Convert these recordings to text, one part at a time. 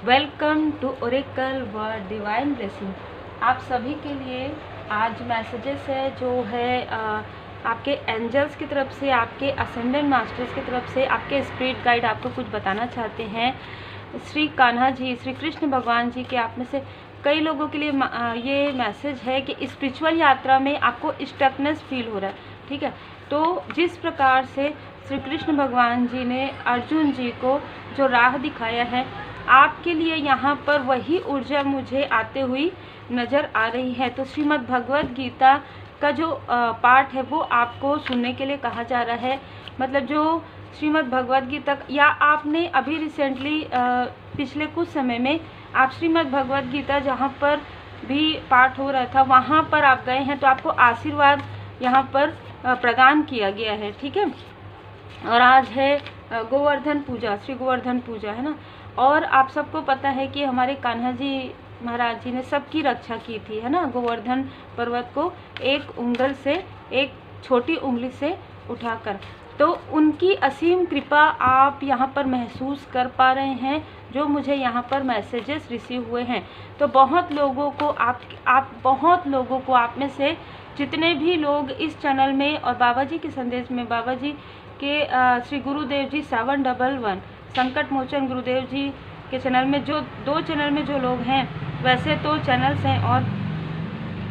Welcome to oracle word divine blessing. आप सभी के लिए आज मैसेजेस है जो है आपके एंजल्स की तरफ से, आपके असेंडेंट मास्टर्स की तरफ से, आपके स्पिरिट गाइड आपको कुछ बताना चाहते हैं। श्री कान्हा जी, श्री कृष्ण भगवान जी के आप में से कई लोगों के लिए ये मैसेज है कि स्पिरिचुअल यात्रा में आपको स्टकनेस फील हो रहा है। ठीक है, तो जिस प्रकार से श्री कृष्ण भगवान जी ने अर्जुन जी को जो राह दिखाया है, आपके लिए यहाँ पर वही ऊर्जा मुझे आते हुई नज़र आ रही है। तो श्रीमद् भगवत गीता का जो पाठ है वो आपको सुनने के लिए कहा जा रहा है। मतलब जो श्रीमद् भगवत गीता, या आपने अभी रिसेंटली पिछले कुछ समय में आप श्रीमद् भगवत गीता जहाँ पर भी पाठ हो रहा था वहाँ पर आप गए हैं, तो आपको आशीर्वाद यहाँ पर प्रदान किया गया है। ठीक है, और आज है गोवर्धन पूजा, श्री गोवर्धन पूजा है ना। और आप सबको पता है कि हमारे कान्हा जी महाराज जी ने सबकी रक्षा की थी, है ना, गोवर्धन पर्वत को एक उंगल से, एक छोटी उंगली से उठाकर। तो उनकी असीम कृपा आप यहाँ पर महसूस कर पा रहे हैं, जो मुझे यहाँ पर मैसेजेस रिसीव हुए हैं। तो बहुत लोगों को बहुत लोगों को, आप में से जितने भी लोग इस चैनल में और बाबा जी के संदेश में, बाबा जी के श्री गुरुदेव जी 711 संकट मोचन गुरुदेव जी के चैनल में, जो दो चैनल में जो लोग हैं, वैसे तो चैनल्स हैं, और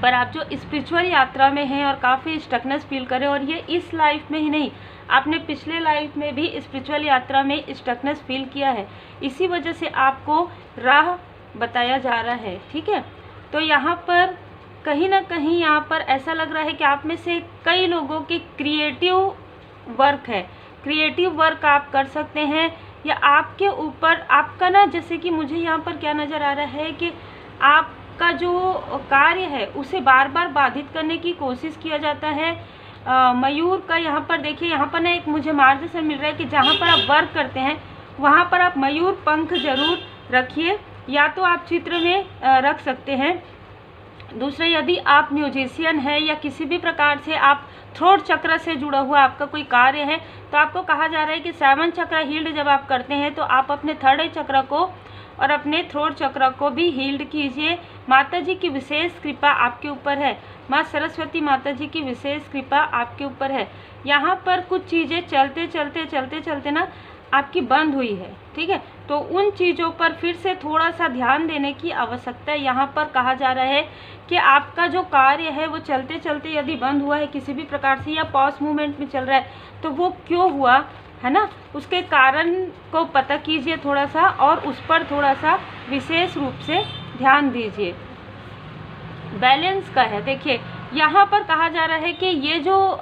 पर आप जो स्पिरिचुअल यात्रा में हैं और काफ़ी स्टकनेस फील करें, और ये इस लाइफ में ही नहीं, आपने पिछले लाइफ में भी स्पिरिचुअल यात्रा में स्टकनेस फील किया है, इसी वजह से आपको राह बताया जा रहा है। ठीक है, तो यहाँ पर कहीं ना कहीं यहाँ पर ऐसा लग रहा है कि आप में से कई लोगों की क्रिएटिव वर्क है, क्रिएटिव वर्क आप कर सकते हैं, या आपके ऊपर आपका ना, जैसे कि मुझे यहाँ पर क्या नज़र आ रहा है कि आपका जो कार्य है उसे बार बार बाधित करने की कोशिश किया जाता है। मयूर का यहाँ पर देखिए, यहाँ पर ना एक मुझे मार्गदर्शन मिल रहा है कि जहाँ पर आप वर्क करते हैं वहाँ पर आप मयूर पंख जरूर रखिए, या तो आप चित्र में रख सकते हैं। दूसरा, यदि आप म्यूजिशियन हैं या किसी भी प्रकार से आप थ्रोट चक्र से जुड़ा हुआ आपका कोई कार्य है, तो आपको कहा जा रहा है कि 7 चक्र हील्ड जब आप करते हैं तो आप अपने 3rd चक्र को और अपने थ्रोट चक्र को भी हील्ड कीजिए। माता जी की विशेष कृपा आपके ऊपर है, माँ सरस्वती माता जी की विशेष कृपा आपके ऊपर है। यहाँ पर कुछ चीज़ें चलते चलते ना आपकी बंद हुई है। ठीक है, तो उन चीज़ों पर फिर से थोड़ा सा ध्यान देने की आवश्यकता है। यहाँ पर कहा जा रहा है कि आपका जो कार्य है वो चलते चलते यदि बंद हुआ है किसी भी प्रकार से, या पॉज मूवमेंट में चल रहा है, तो वो क्यों हुआ है ना, उसके कारण को पता कीजिए थोड़ा सा, और उस पर थोड़ा सा विशेष रूप से ध्यान दीजिए। बैलेंस का है, देखिए यहाँ पर कहा जा रहा है कि ये जो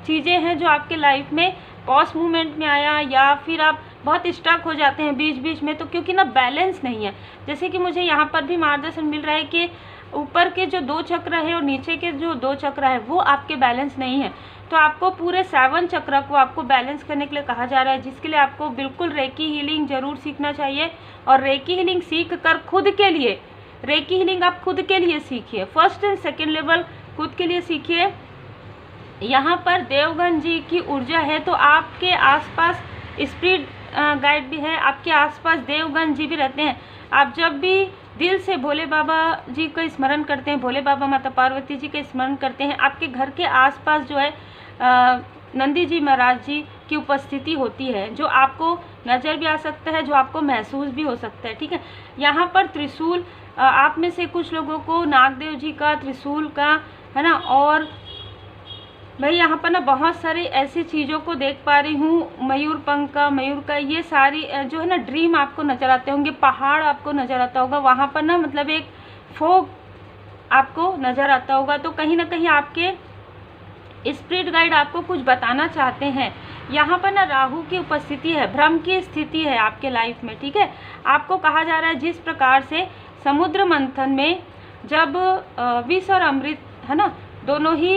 चीज़ें हैं जो आपके लाइफ में पॉज मूवमेंट में आया, या फिर आप बहुत स्टक हो जाते हैं बीच बीच में, तो क्योंकि ना बैलेंस नहीं है। जैसे कि मुझे यहाँ पर भी मार्गदर्शन मिल रहा है कि ऊपर के जो 2 चक्र है और नीचे के जो 2 चक्र है वो आपके बैलेंस नहीं है। तो आपको पूरे 7 चक्र को आपको बैलेंस करने के लिए कहा जा रहा है, जिसके लिए आपको बिल्कुल रेकी हीलिंग जरूर सीखना चाहिए। और रेकी हीलिंग सीख कर खुद के लिए, रेकी हीलिंग आप खुद के लिए सीखिए, 1st और 2nd लेवल खुद के लिए सीखिए। यहाँ पर देवगन जी की ऊर्जा है, तो आपके आसपास स्पिरिट गाइड भी है, आपके आसपास देवगन जी भी रहते हैं। आप जब भी दिल से भोले बाबा जी का स्मरण करते हैं, भोले बाबा माता पार्वती जी का स्मरण करते हैं, आपके घर के आसपास जो है नंदी जी महाराज जी की उपस्थिति होती है, जो आपको नज़र भी आ सकता है, जो आपको महसूस भी हो सकता है। ठीक है, यहाँ पर त्रिशूल, आप में से कुछ लोगों को नागदेव जी का त्रिशूल का, है ना, और मैं यहाँ पर ना बहुत सारी ऐसी चीज़ों को देख पा रही हूँ, मयूर पंख का, मयूर का, ये सारी जो है ना ड्रीम आपको नज़र आते होंगे, पहाड़ आपको नज़र आता होगा, वहाँ पर ना मतलब एक फोग आपको नज़र आता होगा। तो कहीं ना कहीं आपके स्पिरिट गाइड आपको कुछ बताना चाहते हैं। यहाँ पर ना राहु की उपस्थिति है, भ्रम की स्थिति है आपके लाइफ में। ठीक है, आपको कहा जा रहा है जिस प्रकार से समुद्र मंथन में जब विष और अमृत, है ना, दोनों ही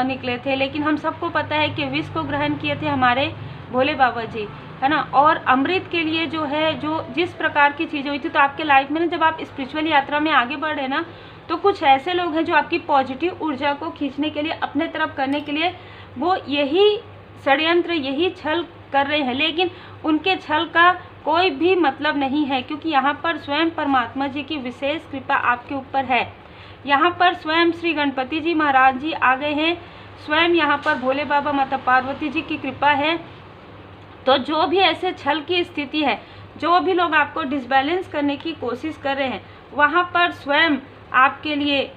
निकले थे, लेकिन हम सबको पता है कि विष को ग्रहण किए थे हमारे भोले बाबा जी, है ना, और अमृत के लिए जो है, जो जिस प्रकार की चीज़ें हुई थी, तो आपके लाइफ में ना जब आप स्पिरिचुअल यात्रा में आगे बढ़ रहे ना, तो कुछ ऐसे लोग हैं जो आपकी पॉजिटिव ऊर्जा को खींचने के लिए, अपने तरफ करने के लिए वो यही षड्यंत्र, यही छल कर रहे हैं, लेकिन उनके छल का कोई भी मतलब नहीं है, क्योंकि यहाँ पर स्वयं परमात्मा जी की विशेष कृपा आपके ऊपर है। यहाँ पर स्वयं श्री गणपति जी महाराज जी आ गए हैं, स्वयं यहाँ पर भोले बाबा माता पार्वती जी की कृपा है। तो जो भी ऐसे छल की स्थिति है, जो भी लोग आपको डिसबैलेंस करने की कोशिश कर रहे हैं, वहाँ पर स्वयं आपके लिए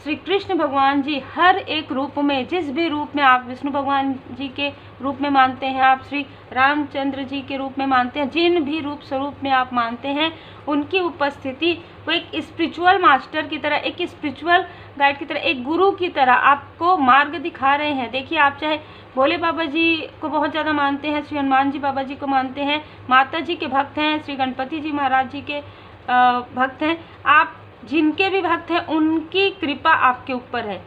श्री कृष्ण भगवान जी हर एक रूप में, जिस भी रूप में आप विष्णु भगवान जी के रूप में मानते हैं, आप श्री रामचंद्र जी के रूप में मानते हैं, जिन भी रूप स्वरूप में आप मानते हैं, उनकी उपस्थिति वो एक स्पिरिचुअल मास्टर की तरह, एक स्पिरिचुअल गाइड की तरह, एक गुरु की तरह आपको मार्ग दिखा रहे हैं। देखिए, आप चाहे भोले बाबा जी को बहुत ज़्यादा मानते हैं, श्री हनुमान जी बाबा जी को मानते हैं, माता जी के भक्त हैं, श्री गणपति जी महाराज जी के भक्त हैं, आप जिनके भी भक्त हैं उनकी कृपा आपके ऊपर है।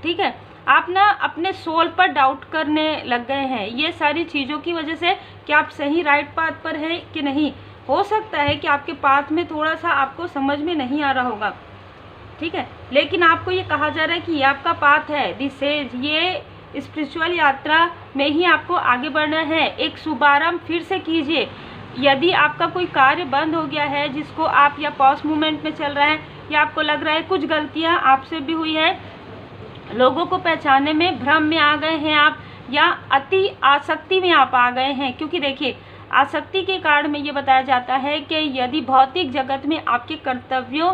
ठीक है, आप ना अपने सोल पर डाउट करने लग गए हैं ये सारी चीज़ों की वजह से कि आप सही राइट पाथ पर है कि नहीं। हो सकता है कि आपके पाथ में थोड़ा सा आपको समझ में नहीं आ रहा होगा, ठीक है, लेकिन आपको ये कहा जा रहा है कि ये आपका पाथ है, दिस इज, ये स्पिरिचुअल यात्रा में ही आपको आगे बढ़ना है। एक शुभारंभ फिर से कीजिए। यदि आपका कोई कार्य बंद हो गया है, जिसको आप या पॉज मूवमेंट में चल रहे हैं, या आपको लग रहा है कुछ गलतियां आपसे भी हुई है, लोगों को पहचानने में भ्रम में आ गए हैं आप, या अति आसक्ति में आप आ गए हैं, क्योंकि देखिए आसक्ति के कारण में ये बताया जाता है कि यदि भौतिक जगत में आपके कर्तव्यों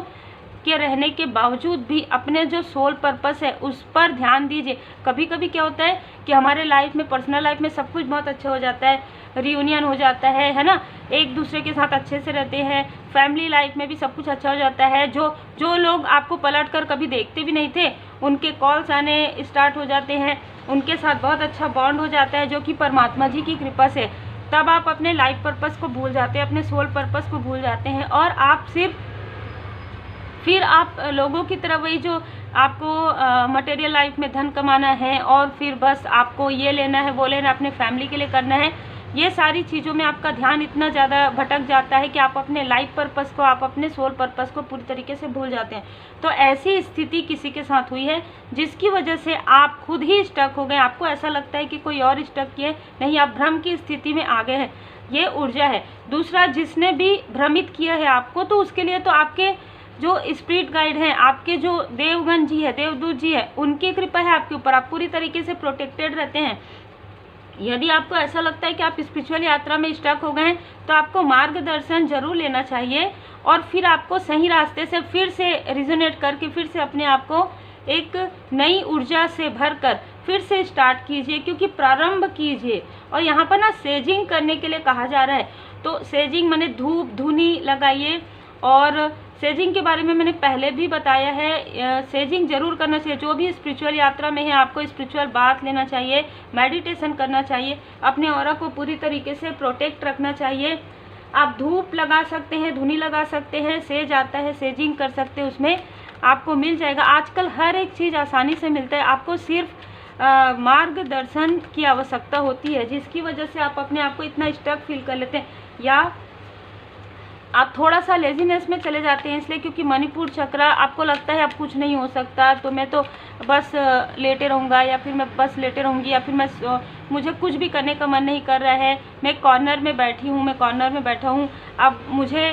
के रहने के बावजूद भी अपने जो सोल पर्पस है उस पर ध्यान दीजिए। कभी कभी क्या होता है कि हमारे लाइफ में, पर्सनल लाइफ में सब कुछ बहुत अच्छा हो जाता है, रियूनियन हो जाता है ना, एक दूसरे के साथ अच्छे से रहते हैं, फैमिली लाइफ में भी सब कुछ अच्छा हो जाता है, जो लोग आपको पलट कर कभी देखते भी नहीं थे उनके कॉल्स आने स्टार्ट हो जाते हैं, उनके साथ बहुत अच्छा बॉन्ड हो जाता है, जो कि परमात्मा जी की कृपा से। तब आप अपने लाइफ पर्पस को भूल जाते हैं, अपने सोल पर्पस को भूल जाते हैं, और आप फिर आप लोगों की तरह, वही जो आपको मटेरियल लाइफ में धन कमाना है और फिर बस आपको ये लेना है वो लेना, अपने फैमिली के लिए करना है, ये सारी चीज़ों में आपका ध्यान इतना ज़्यादा भटक जाता है कि आप अपने लाइफ पर्पस को, आप अपने सोल पर्पस को पूरी तरीके से भूल जाते हैं। तो ऐसी स्थिति किसी के साथ हुई है जिसकी वजह से आप खुद ही स्टक हो गए, आपको ऐसा लगता है कि कोई और स्टक किए, नहीं, आप भ्रम की स्थिति में आ गए हैं, ये ऊर्जा है। दूसरा, जिसने भी भ्रमित किया है आपको, तो उसके लिए तो आपके जो स्पिरिट गाइड हैं, आपके जो देवगण जी है, देवदूत जी है, उनकी कृपा है आपके ऊपर, आप पूरी तरीके से प्रोटेक्टेड रहते हैं। यदि आपको ऐसा लगता है कि आप स्पिरिचुअल यात्रा में स्टक हो गए हैं, तो आपको मार्गदर्शन जरूर लेना चाहिए, और फिर आपको सही रास्ते से फिर से रिजोनेट करके फिर से अपने आप को एक नई ऊर्जा से भरकर फिर से स्टार्ट कीजिए, क्योंकि प्रारंभ कीजिए। और यहाँ पर ना सेजिंग करने के लिए कहा जा रहा है, तो सेजिंग माने धूप धुनी लगाइए, और सेजिंग के बारे में मैंने पहले भी बताया है, सेजिंग जरूर करना चाहिए। जो भी स्पिरिचुअल यात्रा में है, आपको स्पिरिचुअल बाथ लेना चाहिए, मेडिटेशन करना चाहिए, अपने ऑरा को पूरी तरीके से प्रोटेक्ट रखना चाहिए। आप धूप लगा सकते हैं, धुनी लगा सकते हैं, सेज आता है, सेजिंग कर सकते हैं, उसमें आपको मिल जाएगा। आजकल हर एक चीज़ आसानी से मिलता है, आपको सिर्फ मार्गदर्शन की आवश्यकता होती है, जिसकी वजह से आप अपने आप को इतना स्टक फील कर लेते हैं, या आप थोड़ा सा लेजीनेस में चले जाते हैं, इसलिए क्योंकि मणिपुर चक्र आपको लगता है अब कुछ नहीं हो सकता, तो मैं तो बस लेटे रहूँगा, या फिर मैं बस लेटे रहूँगी, या फिर मुझे कुछ भी करने का मन नहीं कर रहा है, मैं कॉर्नर में बैठी हूँ, मैं कॉर्नर में बैठा हूँ, अब मुझे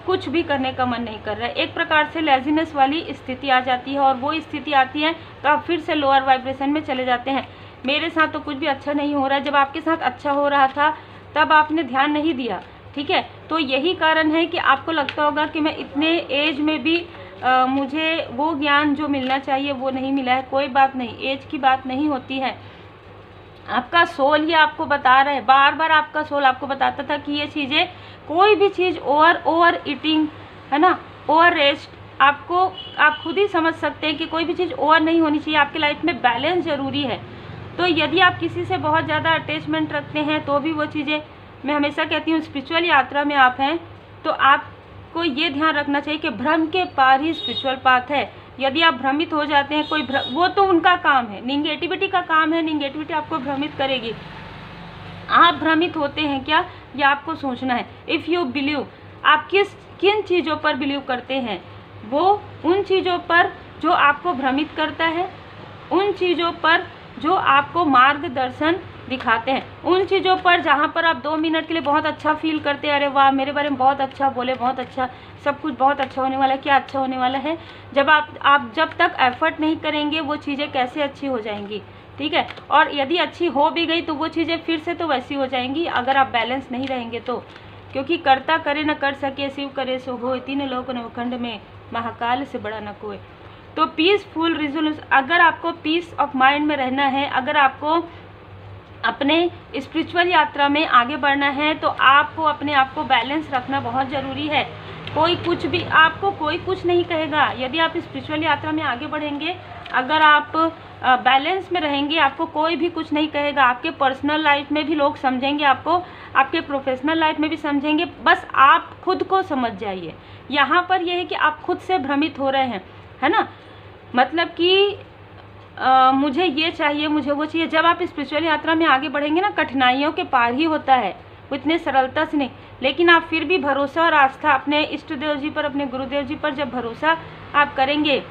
कुछ भी करने का मन नहीं कर रहा है। एक प्रकार से लेजीनेस वाली स्थिति आ जाती है, और वो स्थिति आती है तो आप फिर से लोअर वाइब्रेशन में चले जाते हैं। मेरे साथ तो कुछ भी अच्छा नहीं हो रहा है, जब आपके साथ अच्छा हो रहा था तब आपने ध्यान नहीं दिया, ठीक है। तो यही कारण है कि आपको लगता होगा कि मैं इतने एज में भी मुझे वो ज्ञान जो मिलना चाहिए वो नहीं मिला है। कोई बात नहीं, एज की बात नहीं होती है, आपका सोल ये आपको बता रहा है, बार बार आपका सोल आपको बताता था कि ये चीज़ें, कोई भी चीज़ ओवर ईटिंग है ना, ओवर रेस्ट, आप खुद ही समझ सकते हैं कि कोई भी चीज़ ओवर नहीं होनी चाहिए, आपकी लाइफ में बैलेंस ज़रूरी है। तो यदि आप किसी से बहुत ज़्यादा अटैचमेंट रखते हैं तो भी वो चीज़ें, मैं हमेशा कहती हूँ स्पिरिचुअल यात्रा में आप हैं तो आपको ये ध्यान रखना चाहिए कि भ्रम के पार ही स्पिरिचुअल पाथ है। यदि आप भ्रमित हो जाते हैं, वो तो उनका काम है, निगेटिविटी का काम है, निगेटिविटी आपको भ्रमित करेगी। आप भ्रमित होते हैं क्या, ये आपको सोचना है। इफ़ यू बिलीव, आप किन चीज़ों पर बिलीव करते हैं, वो उन चीज़ों पर जो आपको भ्रमित करता है, उन चीज़ों पर जो आपको मार्गदर्शन दिखाते हैं। उन चीज़ों पर जहाँ पर आप 2 मिनट के लिए बहुत अच्छा फील करते हैं, अरे वाह मेरे बारे में बहुत अच्छा बोले, बहुत अच्छा, सब कुछ बहुत अच्छा होने वाला है, क्या अच्छा होने वाला है। जब आप जब तक एफर्ट नहीं करेंगे वो चीज़ें कैसे अच्छी हो जाएंगी, ठीक है। और यदि अच्छी हो भी गई तो वो चीज़ें फिर से तो वैसी हो जाएंगी अगर आप बैलेंस नहीं रहेंगे तो। क्योंकि करता करे न कर सके, शिव करे सो होए, तीन लोक नवखंड में महाकाल से बड़ा न कोई। तो पीसफुल रिजोल्यूशन, अगर आपको पीस ऑफ माइंड में रहना है, अगर आपको अपने स्पिरिचुअल यात्रा में आगे बढ़ना है तो आपको अपने आप को बैलेंस रखना बहुत ज़रूरी है। कोई कुछ भी, आपको कोई कुछ नहीं कहेगा यदि आप स्पिरिचुअल यात्रा में आगे बढ़ेंगे, अगर आप बैलेंस में रहेंगे आपको कोई भी कुछ नहीं कहेगा। आपके पर्सनल लाइफ में भी लोग समझेंगे आपको, आपके प्रोफेशनल लाइफ में भी समझेंगे, बस आप खुद को समझ जाइए। यहाँ पर यह है कि आप खुद से भ्रमित हो रहे हैं, है ना, मतलब कि मुझे ये चाहिए, मुझे वो चाहिए। जब आप स्पिरिचुअल यात्रा में आगे बढ़ेंगे ना, कठिनाइयों के पार ही होता है, वो इतने सरलता से नहीं। लेकिन आप फिर भी भरोसा और आस्था अपने इष्ट देव जी पर, अपने गुरुदेव जी पर जब भरोसा आप करेंगे,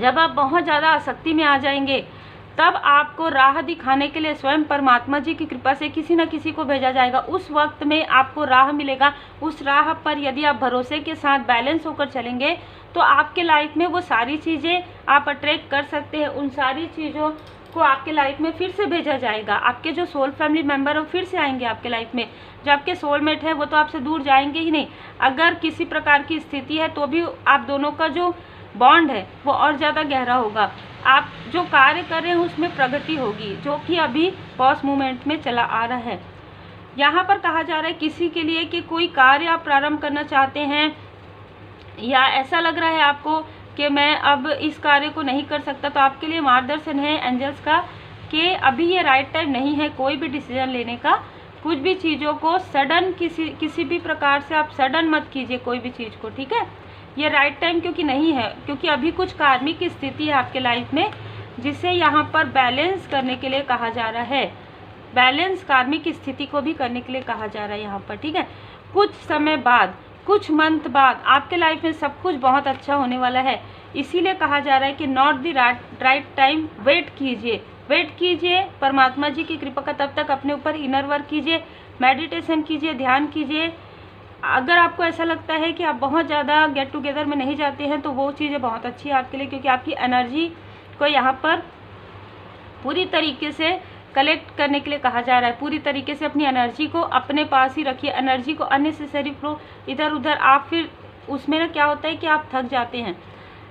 जब आप बहुत ज़्यादा आसक्ति में आ जाएंगे, तब आपको राह दिखाने के लिए स्वयं परमात्मा जी की कृपा से किसी न किसी को भेजा जाएगा। उस वक्त में आपको राह मिलेगा। उस राह पर यदि आप भरोसे के साथ बैलेंस होकर चलेंगे तो आपके लाइफ में वो सारी चीज़ें आप अट्रैक्ट कर सकते हैं। उन सारी चीज़ों को आपके लाइफ में फिर से भेजा जाएगा। आपके जो सोल फैमिली मेम्बर है वो फिर से आएंगे आपके लाइफ में। जो आपके सोलमेट है वो तो आपसे दूर जाएंगे ही नहीं। अगर किसी प्रकार की स्थिति है तो भी आप दोनों का जो बॉन्ड है वो और ज़्यादा गहरा होगा। आप जो कार्य कर रहे हैं उसमें प्रगति होगी, जो कि अभी पॉज मूवमेंट में चला आ रहा है। यहाँ पर कहा जा रहा है किसी के लिए कि कोई कार्य आप प्रारंभ करना चाहते हैं या ऐसा लग रहा है आपको कि मैं अब इस कार्य को नहीं कर सकता, तो आपके लिए मार्गदर्शन है एंजल्स का कि अभी ये राइट टाइम नहीं है कोई भी डिसीजन लेने का। कुछ भी चीज़ों को सडन, किसी भी प्रकार से आप सडन मत कीजिए कोई भी चीज़ को, ठीक है। ये राइट टाइम क्योंकि नहीं है, क्योंकि अभी कुछ कार्मिक स्थिति है आपके लाइफ में जिसे यहाँ पर बैलेंस करने के लिए कहा जा रहा है। बैलेंस कार्मिक स्थिति को भी करने के लिए कहा जा रहा है यहाँ पर, ठीक है। कुछ समय बाद, कुछ मंथ बाद आपके लाइफ में सब कुछ बहुत अच्छा होने वाला है। इसीलिए कहा जा रहा है कि not the right time, wait कीजिए, वेट कीजिए परमात्मा जी की कृपा का। तब तक अपने ऊपर इनर वर्क कीजिए, मेडिटेशन कीजिए, ध्यान कीजिए। अगर आपको ऐसा लगता है कि आप बहुत ज़्यादा गेट टुगेदर में नहीं जाते हैं तो वो चीज़ें बहुत अच्छी है आपके लिए, क्योंकि आपकी एनर्जी को यहाँ पर पूरी तरीके से कलेक्ट करने के लिए कहा जा रहा है। पूरी तरीके से अपनी एनर्जी को अपने पास ही रखिए। एनर्जी को अननेसेसरी फ्लो इधर उधर, आप फिर उसमें ना क्या होता है कि आप थक जाते हैं।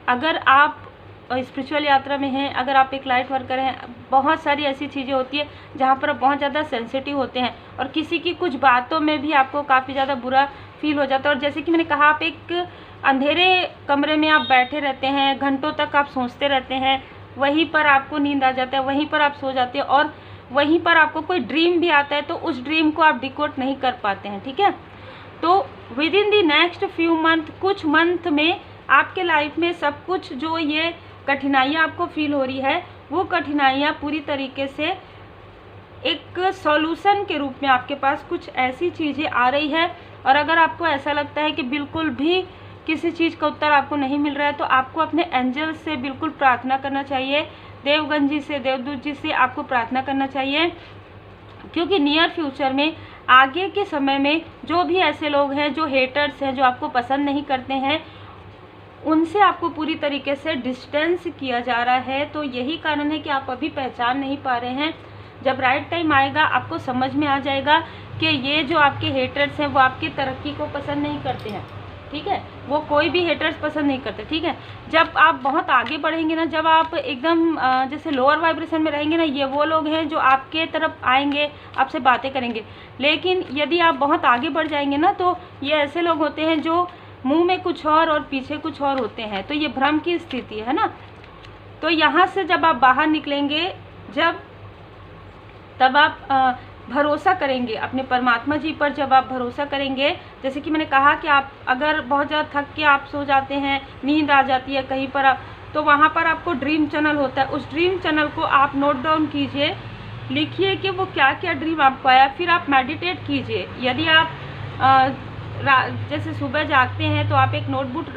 अगर आप स्पिरिचुअल यात्रा में हैं, अगर आप एक लाइट वर्कर हैं, बहुत सारी ऐसी चीज़ें होती है जहाँ पर आप बहुत ज़्यादा सेंसिटिव होते हैं और किसी की कुछ बातों में भी आपको काफ़ी ज़्यादा बुरा फील हो जाता है। और जैसे कि मैंने कहा, आप एक अंधेरे कमरे में आप बैठे रहते हैं, घंटों तक आप सोचते रहते हैं, वहीं पर आपको नींद आ जाता है, वहीं पर आप सो जाते हैं और वहीं पर आपको कोई ड्रीम भी आता है तो उस ड्रीम को आप डिकोड नहीं कर पाते हैं, ठीक है। तो with in the next few month, कुछ मंथ में आपके लाइफ में सब कुछ जो ये कठिनाइयाँ आपको फील हो रही है वो कठिनाइयाँ पूरी तरीके से एक सॉल्यूशन के रूप में आपके पास कुछ ऐसी चीज़ें आ रही है। और अगर आपको ऐसा लगता है कि बिल्कुल भी किसी चीज़ का उत्तर आपको नहीं मिल रहा है तो आपको अपने एंजल से बिल्कुल प्रार्थना करना चाहिए, देवगन जी से, देवदूत जी से आपको प्रार्थना करना चाहिए। क्योंकि नियर फ्यूचर में, आगे के समय में जो भी ऐसे लोग हैं जो हेटर्स हैं, जो आपको पसंद नहीं करते हैं, उनसे आपको पूरी तरीके से डिस्टेंस किया जा रहा है। तो यही कारण है कि आप अभी पहचान नहीं पा रहे हैं। जब राइट टाइम आएगा आपको समझ में आ जाएगा कि ये जो आपके हेटर्स हैं वो आपकी तरक्की को पसंद नहीं करते हैं, ठीक है। वो कोई भी हेटर्स पसंद नहीं करते, ठीक है। जब आप बहुत आगे बढ़ेंगे ना, जब आप एकदम जैसे लोअर वाइब्रेशन में रहेंगे ना, ये वो लोग हैं जो आपके तरफ आएंगे, आपसे बातें करेंगे। लेकिन यदि आप बहुत आगे बढ़ जाएंगे ना तो ये ऐसे लोग होते हैं जो मुंह में कुछ और पीछे कुछ और होते हैं। तो ये भ्रम की स्थिति है ना। तो यहाँ से जब आप बाहर निकलेंगे, तब आप भरोसा करेंगे अपने परमात्मा जी पर। जब आप भरोसा करेंगे, जैसे कि मैंने कहा कि आप अगर बहुत ज़्यादा थक के आप सो जाते हैं, नींद आ जाती है कहीं पर आप, तो वहाँ पर आपको ड्रीम चैनल होता है। उस ड्रीम चैनल को आप नोट डाउन कीजिए, लिखिए कि वो क्या क्या ड्रीम आपको आया। फिर आप मेडिटेट कीजिए। यदि आप जैसे सुबह जागते हैं तो आप एक नोटबुक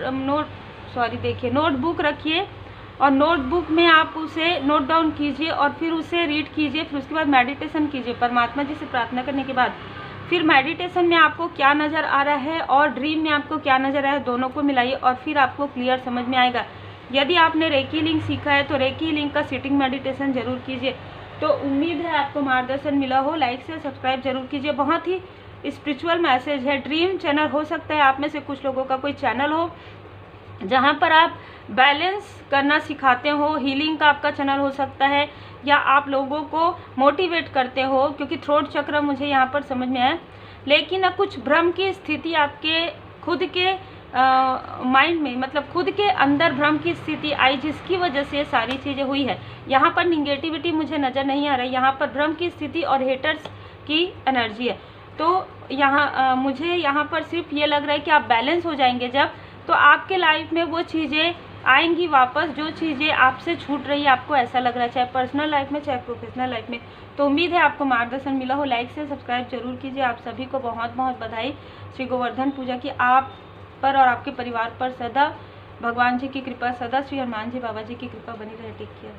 रखिए और नोटबुक में आप उसे नोट डाउन कीजिए और फिर उसे रीड कीजिए। फिर उसके बाद मेडिटेशन कीजिए परमात्मा जी से प्रार्थना करने के बाद। फिर मेडिटेशन में आपको क्या नज़र आ रहा है और ड्रीम में आपको क्या नज़र आ रहा है, दोनों को मिलाइए और फिर आपको क्लियर समझ में आएगा। यदि आपने रेकी लिंक सीखा है तो रेकी लिंक का सिटिंग मेडिटेशन जरूर कीजिए। तो उम्मीद है आपको मार्गदर्शन मिला हो। लाइक से सब्सक्राइब जरूर कीजिए। बहुत ही स्पिरिचुअल मैसेज है। ड्रीम चैनल हो सकता है आप में से कुछ लोगों का कोई चैनल हो जहाँ पर आप बैलेंस करना सिखाते हो। हीलिंग का आपका चैनल हो सकता है या आप लोगों को मोटिवेट करते हो, क्योंकि थ्रोट चक्र मुझे यहाँ पर समझ में आया। लेकिन कुछ भ्रम की स्थिति आपके खुद के माइंड में, मतलब खुद के अंदर भ्रम की स्थिति आई जिसकी वजह से सारी चीज़ें हुई है। यहाँ पर निगेटिविटी मुझे नज़र नहीं आ रही, यहाँ पर भ्रम की स्थिति और हेटर्स की एनर्जी है। तो यहाँ मुझे यहाँ पर सिर्फ ये लग रहा है कि आप बैलेंस हो जाएंगे जब, तो आपके लाइफ में वो चीज़ें आएंगी वापस जो चीज़ें आपसे छूट रही है, आपको ऐसा लग रहा है, चाहे पर्सनल लाइफ में चाहे प्रोफेशनल लाइफ में। तो उम्मीद है आपको मार्गदर्शन मिला हो। लाइक से सब्सक्राइब जरूर कीजिए। आप सभी को बहुत बहुत बधाई श्री गोवर्धन पूजा की। आप पर और आपके परिवार पर सदा भगवान जी की कृपा, सदा श्री हनुमान जी बाबा जी की कृपा बनी रहे। Take care.